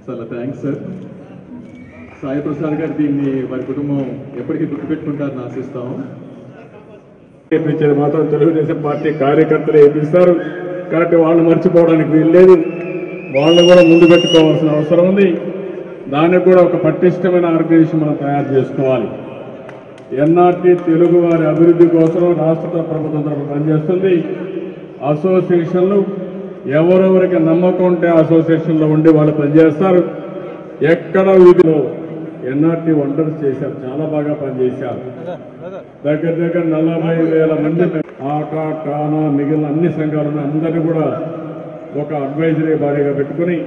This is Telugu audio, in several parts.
చాలా థ్యాంక్స్ సార్. సాయి ప్రసాద్ గారు దీన్ని వారి కుటుంబం ఎప్పటికీ గుర్తుపెట్టుకుంటారని ఆశిస్తాము. నేర్పించేది మాత్రం తెలుగుదేశం పార్టీ కార్యకర్తలు ఏపిస్తారు కాబట్టి వాళ్ళు మర్చిపోవడానికి వీల్లేదు. వాళ్ళు కూడా ముందు పెట్టుకోవాల్సిన అవసరం ఉంది. దానికి కూడా ఒక పటిష్టమైన ఆర్గనైజేషన్ మనం తయారు చేసుకోవాలి. ఎన్ఆర్టీ తెలుగు వారి అభివృద్ధి కోసం రాష్ట్ర ప్రభుత్వం తరఫున పనిచేస్తుంది. అసోసియేషన్లు ఎవరెవరికి నమ్మకం ఉంటే అసోసియేషన్లో ఉండి వాళ్ళు పనిచేస్తారు. ఎక్కడ వీధిలో ఎన్ఆర్టీ వండర్స్ చేశారు, చాలా బాగా పనిచేశారు. దగ్గర 40,000 మంది ఆటా టానా మిగిలిన అన్ని సంఘాలను అందరినీ కూడా ఒక అడ్వైజరీ బాడీగా పెట్టుకుని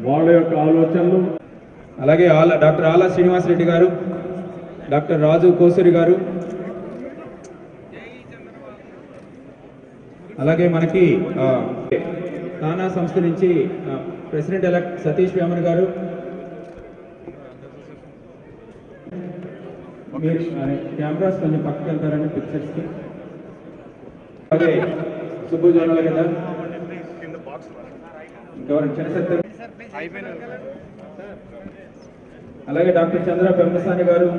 వాళ్ళ యొక్క ఆలోచనలు, అలాగే డాక్టర్ ఆలా శ్రీనివాసరెడ్డి గారు, డాక్టర్ రాజు కోసూరి గారు, అలాగే మనకి తానా సంస్థ నుంచి ప్రెసిడెంట్ ఎలక్ట్ సతీష్ వేమన్ గారు, మీరు కెమెరాస్ కొంచెం పక్కకి వెళ్తారండి పిక్చర్స్కి. అలాగే సుబ్బు జోనాల కదా, ఇంకెవరు చిన్నసత్యం, అలాగే డాక్టర్ చంద్ర పెంపసాని గారు,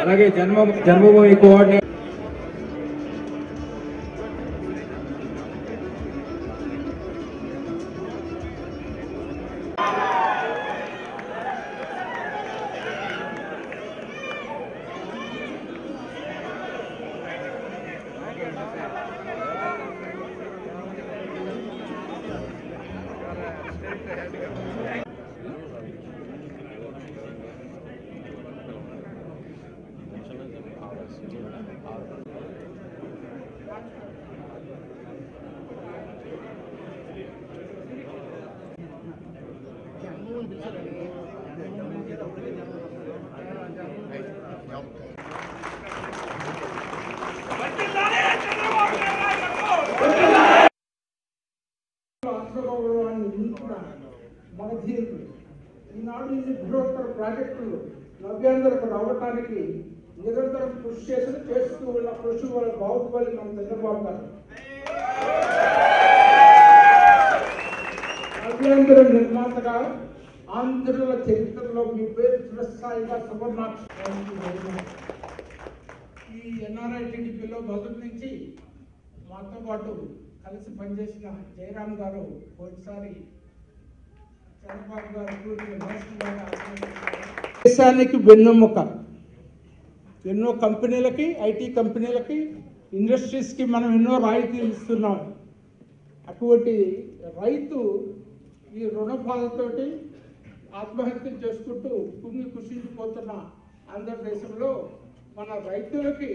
అలాగే జన్మభూమి కోఆర్డినేటర్ మన జీవితం ఈనాడు ఈ బృహత్తర ప్రాజెక్టులు నవ్యాంధ్రకు రావటానికి నిరంతరం కృషి చేస్తూ ఉన్న కృషి వాళ్ళ బాహుబలి మన చంద్రబాబు గారు. నవ్యాంధ్ర నిర్మాతగా ఆంధ్రుల చరిత్రలో మీ పేరు చిరస్థాయిగా సువర్ణాక్ష. ఈ ఎన్ఆర్ఐ టీడీపీలో మొదటి నుంచి మాతో పాటు కలిసి పనిచేసిన జయరామ్ గారు పోయినసారి చంద్రబాబు గారు దేశానికి వెన్నెముక. ఎన్నో కంపెనీలకి, ఐటీ కంపెనీలకి, ఇండస్ట్రీస్కి మనం ఎన్నో రాయితీలు ఇస్తున్నాం. అటువంటి రైతు ఈ రుణబాధతోటి ఆత్మహత్యలు చేసుకుంటూ కుంగి కుషించిపోతున్న ఆంధ్రదేశంలో మన రైతులకి